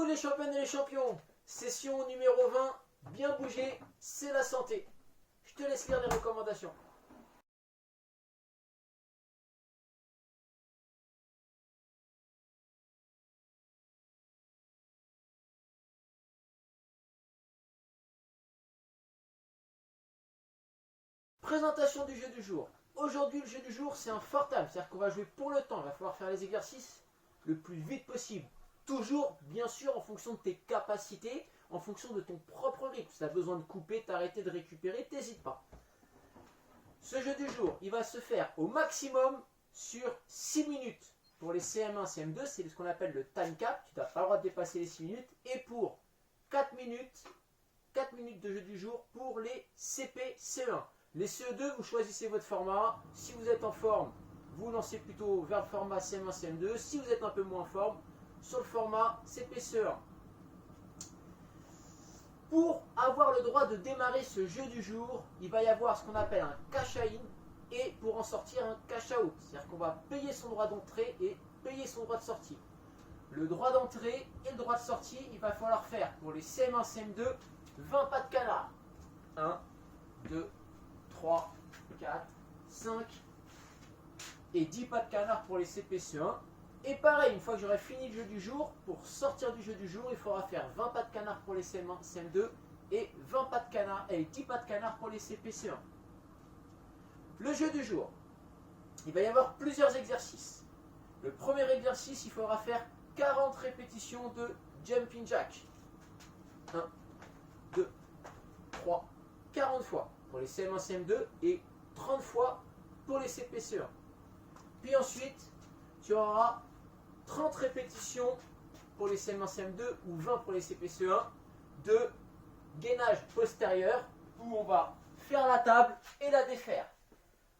Coucou les championnes et les champions. Session numéro 20. Bien bouger, c'est la santé. Je te laisse lire les recommandations. Présentation du jeu du jour. Aujourd'hui, le jeu du jour, c'est un fortable. C'est-à-dire qu'on va jouer pour le temps. Il va falloir faire les exercices le plus vite possible. Toujours, bien sûr, en fonction de tes capacités, en fonction de ton propre rythme. Si tu as besoin de couper, t'arrêter, de récupérer, t'hésites pas. Ce jeu du jour, il va se faire au maximum sur 6 minutes. Pour les CM1, CM2, c'est ce qu'on appelle le time cap. Tu n'as pas le droit de dépasser les 6 minutes. Et pour 4 minutes de jeu du jour pour les CP, CE1. Les CE2, vous choisissez votre format. Si vous êtes en forme, vous lancez plutôt vers le format CM1, CM2. Si vous êtes un peu moins en forme, sur le format CP, CE1. Pour avoir le droit de démarrer ce jeu du jour, il va y avoir ce qu'on appelle un cash in et pour en sortir un cash out. C'est-à-dire qu'on va payer son droit d'entrée et payer son droit de sortie. Le droit d'entrée et le droit de sortie, il va falloir faire pour les CM1, CM2, 20 pas de canard. 1, 2, 3, 4, 5 et 10 pas de canard pour les CPCE1. Et pareil, une fois que j'aurai fini le jeu du jour, pour sortir du jeu du jour, il faudra faire 20 pas de canard pour les CM1, CM2 et 20 pas de canard et 10 pas de canard pour les CPCE1. Le jeu du jour, il va y avoir plusieurs exercices. Le premier exercice, il faudra faire 40 répétitions de jumping jack. 1, 2, 3, 40 fois pour les CM1, CM2 et 30 fois pour les CPCE1. Puis ensuite, tu auras 30 répétitions pour les CM1, CM2 ou 20 pour les CPCE1 de gainage postérieur où on va faire la table et la défaire.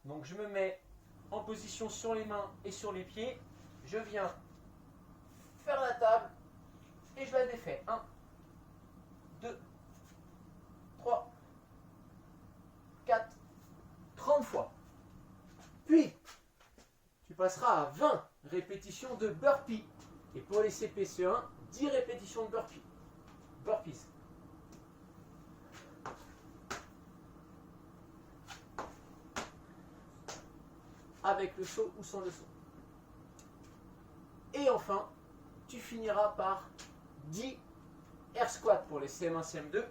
Donc je me mets en position sur les mains et sur les pieds. Je viens faire la table et je la défais. 1, 2, 3, 4, 30 fois. Puis, tu passeras à 20 répétitions de burpee. Et pour les CPCE1, 10 répétitions de burpees. Avec le saut ou sans le saut. Et enfin, tu finiras par 10 air squats pour les CM1, CM2.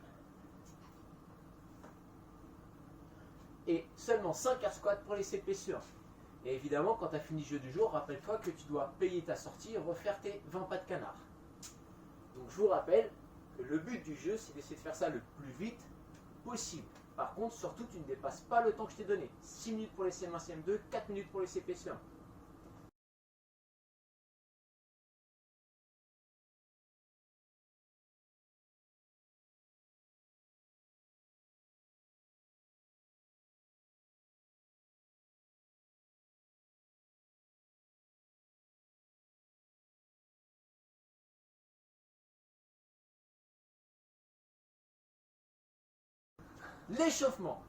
Et seulement 5 air squats pour les CPCE1. Et évidemment, quand tu as fini le jeu du jour, rappelle-toi que tu dois payer ta sortie et refaire tes 20 pas de canard. Donc je vous rappelle que le but du jeu, c'est d'essayer de faire ça le plus vite possible. Par contre, surtout, tu ne dépasses pas le temps que je t'ai donné. 6 minutes pour les CM1, CM2, 4 minutes pour les CPCE1. L'échauffement.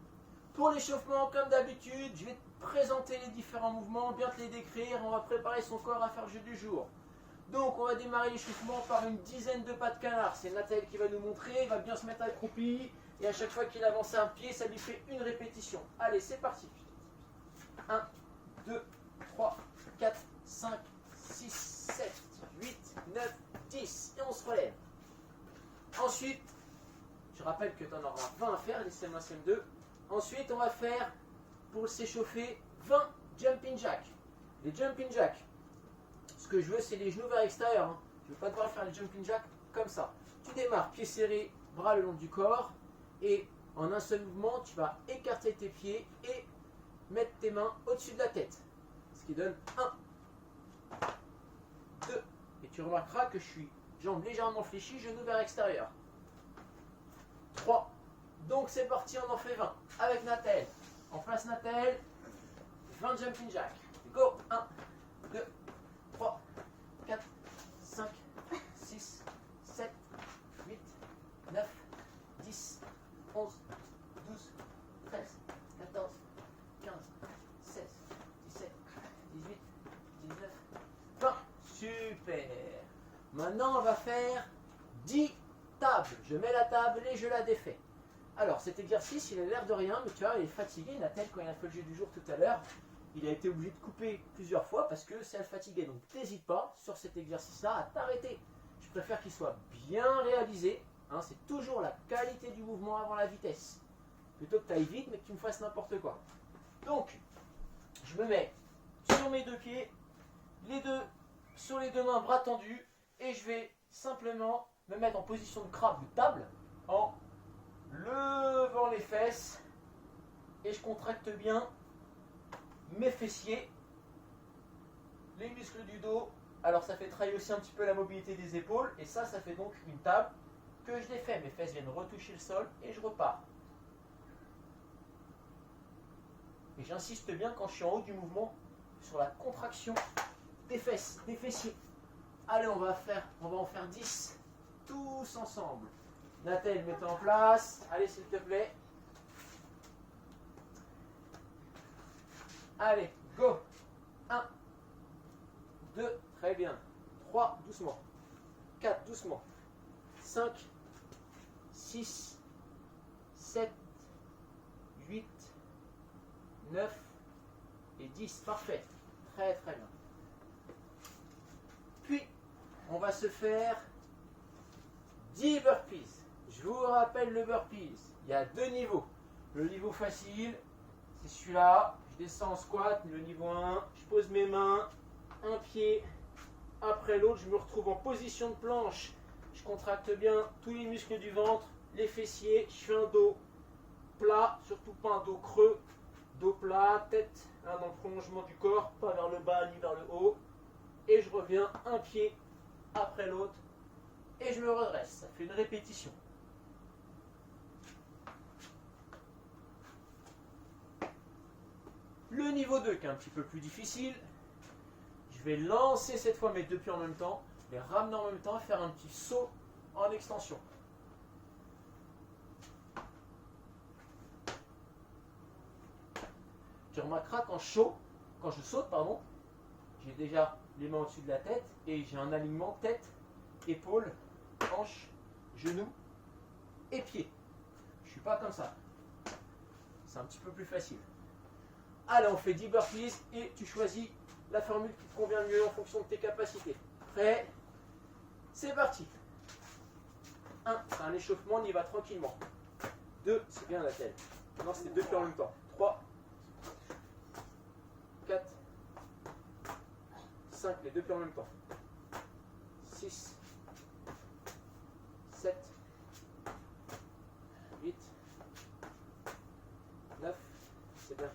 Pour l'échauffement, comme d'habitude, je vais te présenter les différents mouvements, bien te les décrire. On va préparer son corps à faire le jeu du jour. Donc, on va démarrer l'échauffement par une dizaine de pas de canard. C'est Nathalie qui va nous montrer. Il va bien se mettre accroupi. Et à chaque fois qu'il avance un pied, ça lui fait une répétition. Allez, c'est parti. 1, 2, 3, 4, 5, 6, 7, 8, 9, 10. Et on se relève. Ensuite, je rappelle que tu en auras 20 à faire, les CM1, CM2. Ensuite, on va faire, pour s'échauffer, 20 jumping jack. Les jumping jack, ce que je veux, c'est les genoux vers l'extérieur. Hein. Je ne veux pas devoir faire les jumping jack comme ça. Tu démarres, pieds serrés, bras le long du corps. Et en un seul mouvement, tu vas écarter tes pieds et mettre tes mains au-dessus de la tête. Ce qui donne 1, 2. Et tu remarqueras que je suis jambes légèrement fléchies, genoux vers l'extérieur. 3. Donc c'est parti, on en fait 20. Avec Nathel. En place Nathel. 20 jumping jack. Go. 1, 2, 3, 4, 5, 6, 7, 8, 9, 10, 11, 12, 13, 14, 15, 16, 17, 18, 19, 20. Super. Maintenant on va faire 10 tables. Je mets la table et je la défais. Alors cet exercice, il a l'air de rien, mais tu vois, il est fatigué. Nathan, quand il a fait le jeu du jour tout à l'heure, il a été obligé de couper plusieurs fois parce que ça le fatiguait. Donc n'hésite pas sur cet exercice-là à t'arrêter. Je préfère qu'il soit bien réalisé. Hein, c'est toujours la qualité du mouvement avant la vitesse. Plutôt que tu ailles vite mais que tu me fasses n'importe quoi. Donc, je me mets sur mes deux pieds, les deux sur les deux mains, bras tendus, et je vais simplement me mettre en position de crabe de table en levant les fesses et je contracte bien mes fessiers, les muscles du dos. Alors ça fait travailler aussi un petit peu la mobilité des épaules et ça fait donc une table que je défais. Mes fesses viennent retoucher le sol et je repars. Et j'insiste bien quand je suis en haut du mouvement sur la contraction des fesses, des fessiers. Allez, on va en faire 10 tous ensemble. Nathalie, mets-toi en place. Allez, s'il te plaît. Allez, go. 1, 2, très bien. 3, doucement. 4, doucement. 5, 6, 7, 8, 9 et 10. Parfait. Très très bien. Puis, on va se faire 10 burpees. Je vous rappelle le burpees. Il y a deux niveaux. Le niveau facile, c'est celui-là. Je descends en squat, le niveau 1. Je pose mes mains, un pied après l'autre. Je me retrouve en position de planche. Je contracte bien tous les muscles du ventre, les fessiers. Je fais un dos plat, surtout pas un dos creux. Dos plat, tête dans le prolongement du corps, pas vers le bas ni vers le haut. Et je reviens un pied après l'autre. Et je me redresse. Ça fait une répétition. Le niveau 2 qui est un petit peu plus difficile. Je vais lancer cette fois mes deux pieds en même temps, les ramener en même temps, faire un petit saut en extension. Tu remarqueras quand je saute, j'ai déjà les mains au-dessus de la tête et j'ai un alignement tête, épaule, hanche, genou et pied. Je ne suis pas comme ça. C'est un petit peu plus facile. Allez, on fait 10 burpees et tu choisis la formule qui te convient le mieux en fonction de tes capacités. Prêt? C'est parti. 1, c'est un échauffement, on y va tranquillement. 2, c'est bien la tête. Maintenant, c'est deux pieds en même temps. 3, 4, 5, les deux pieds en même temps. 6, 7, 8, 9, c'est bien.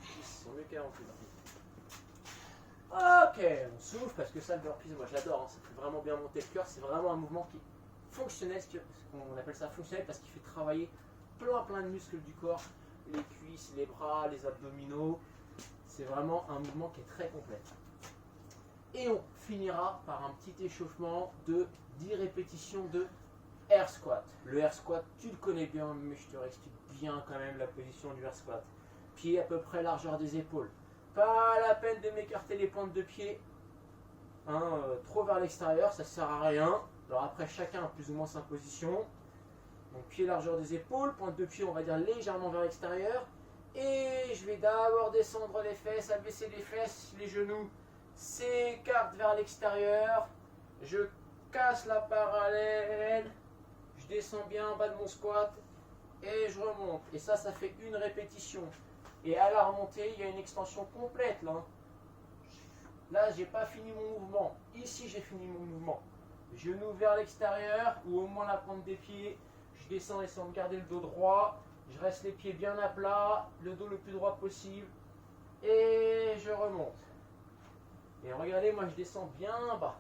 10, on met 48. Ok, on souffle parce que ça, le burpees, moi je l'adore, hein, ça fait vraiment bien monter le cœur. C'est vraiment un mouvement qui est fonctionnel, on appelle ça fonctionnel parce qu'il fait travailler plein de muscles du corps, les cuisses, les bras, les abdominaux. C'est vraiment un mouvement qui est très complet. Et on finira par un petit échauffement de 10 répétitions de air squat. Le air squat, tu le connais bien, mais je te réexplique bien quand même la position du air squat. Pied à peu près largeur des épaules. Pas la peine de m'écarter les pointes de pied trop vers l'extérieur, ça ne sert à rien. Alors après, chacun a plus ou moins sa position. Donc pied largeur des épaules, pointe de pied on va dire légèrement vers l'extérieur. Et je vais d'abord descendre les fesses, abaisser les fesses, les genoux s'écartent vers l'extérieur. Je casse la parallèle, je descends bien en bas de mon squat et je remonte. Et ça fait une répétition. Et à la remontée, il y a une extension complète là. Là, j'ai pas fini mon mouvement. Ici, j'ai fini mon mouvement. Genoux vers l'extérieur ou au moins la pointe des pieds. Je descends essayant de garder le dos droit. Je reste les pieds bien à plat, le dos le plus droit possible. Et je remonte. Et regardez, moi je descends bien bas.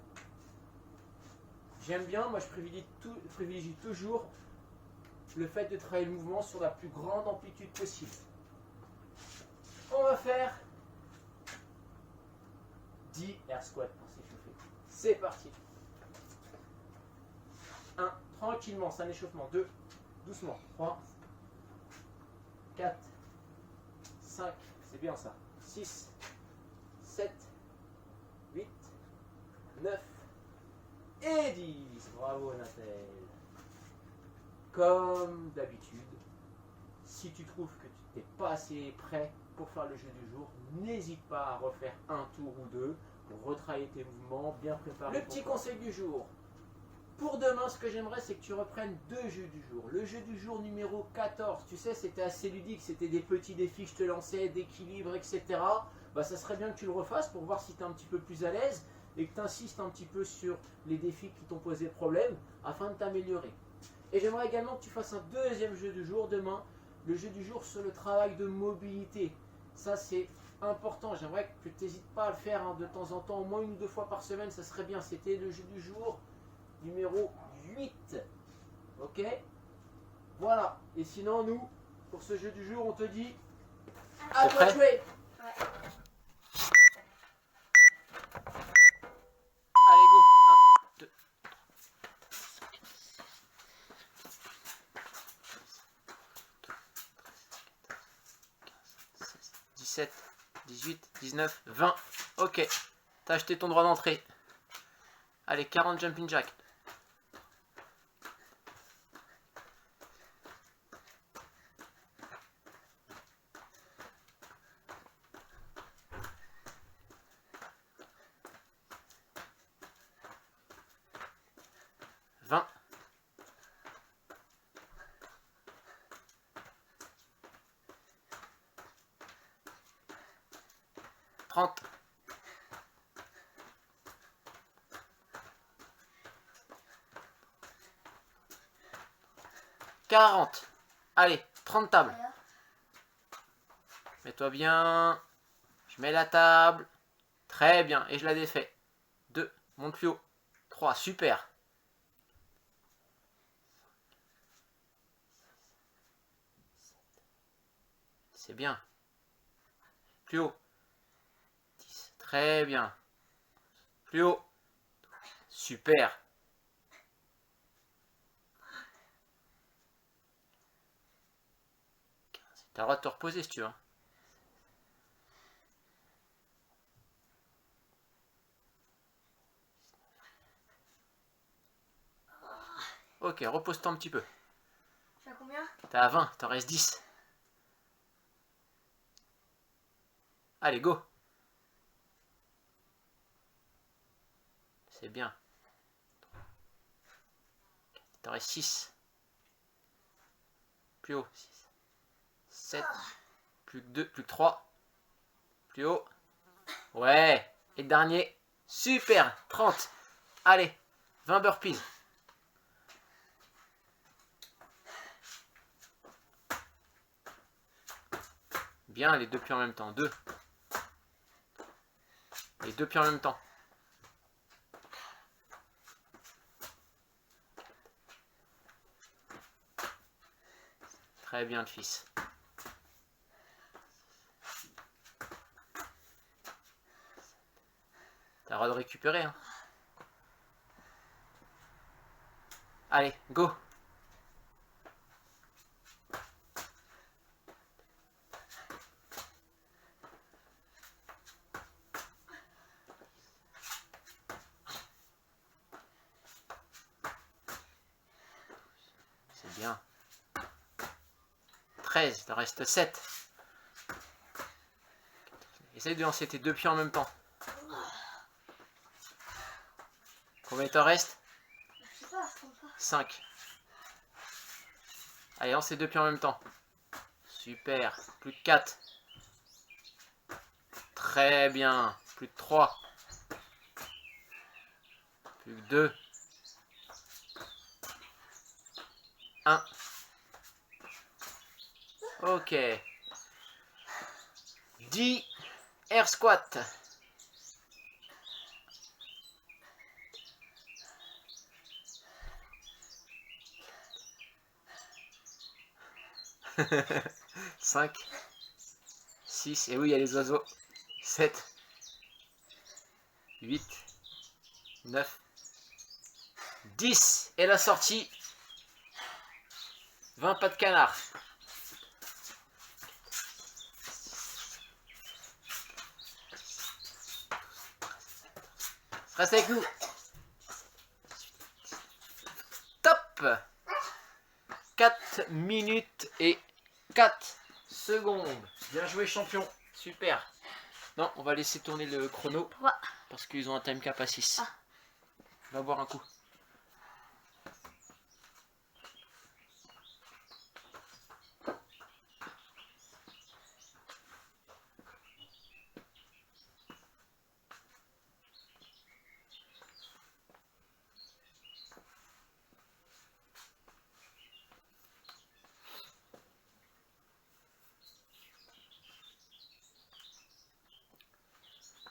J'aime bien, moi je privilégie toujours le fait de travailler le mouvement sur la plus grande amplitude possible. On va faire 10 air squats pour s'échauffer. C'est parti. 1, tranquillement, c'est un échauffement. 2, doucement. 3, 4, 5, c'est bien ça. 6, 7, 8, 9 et 10. Bravo Nathel. Comme d'habitude, si tu trouves que tu n'es pas assez prêt pour faire le jeu du jour, n'hésite pas à refaire un tour ou deux pour retravailler tes mouvements, bien préparer. Le petit conseil du jour. Pour demain, ce que j'aimerais, c'est que tu reprennes 2 jeux du jour. Le jeu du jour numéro 14, tu sais, c'était assez ludique, c'était des petits défis que je te lançais, d'équilibre, etc. Bah, ça serait bien que tu le refasses pour voir si tu es un petit peu plus à l'aise et que tu insistes un petit peu sur les défis qui t'ont posé problème afin de t'améliorer. Et j'aimerais également que tu fasses un deuxième jeu du jour demain, le jeu du jour sur le travail de mobilité. Ça, c'est important. J'aimerais que tu n'hésites pas à le faire de temps en temps, au moins 1 ou 2 fois par semaine, ça serait bien. C'était le jeu du jour numéro 8. Ok? Voilà. Et sinon, nous, pour ce jeu du jour, on te dit à toi de jouer. Ouais. Allez, go. 1, 2. 17, 18, 19, 20. Ok. T'as acheté ton droit d'entrée. Allez, 40 jumping jack. Vingt. 30. 40. Allez, 30 tables. Mets-toi bien. Je mets la table. Très bien. Et je la défais. 2. Monte plus haut. 3. Super. C'est bien. Plus haut. 10. Très bien. Plus haut. Super. T'as le droit de te reposer si tu veux. Ok, repose-toi un petit peu. Je suis à combien? T'es à 20, t'en restes 10. Allez, go. C'est bien. T'en restes 6. Plus haut. 6. 7. Plus que 2, plus que 3. Plus haut. Ouais. Et le dernier. Super. 30. Allez. 20 burpees. Bien, les 2 pieds en même temps. 2. Les 2 pieds en même temps. Très bien, le fils. T'as le droit de récupérer. Hein. Allez, go. C'est bien. 13, il t'en reste 7. Essaye de lancer tes 2 pieds en même temps. Combien il t'en reste? Je sais pas, je compte pas. 5. Allez, lance tes 2 pieds en même temps. Super. Plus de 4. Très bien. Plus de 3. Plus que 2. 1. Ok. 10 air squat. Cinq. 6. Et oui, il y a les oiseaux. 7. 8. 9. 10. Et la sortie. 20 pas de canard. Reste avec nous. 4 minutes et 4 secondes. Bien joué, champion. Super. Non, on va laisser tourner le chrono. Pourquoi? Parce qu'ils ont un time cap à 6. Ah. Va boire un coup.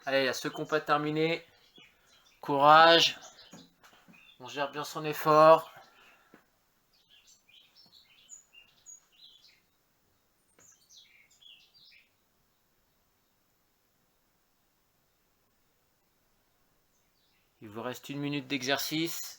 Allez, à ceux qui n'ont pas terminé, courage. On gère bien son effort. Il vous reste 1 minute d'exercice.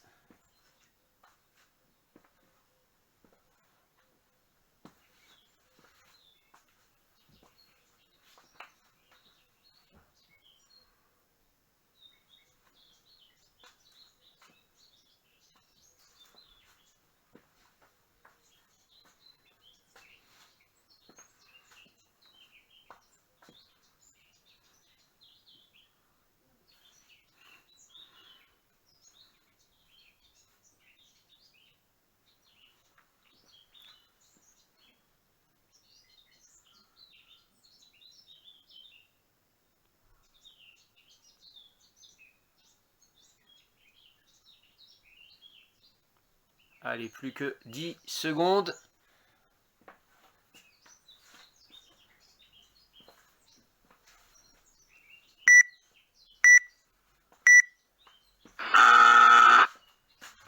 Allez, plus que 10 secondes.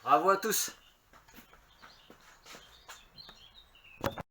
Bravo à tous.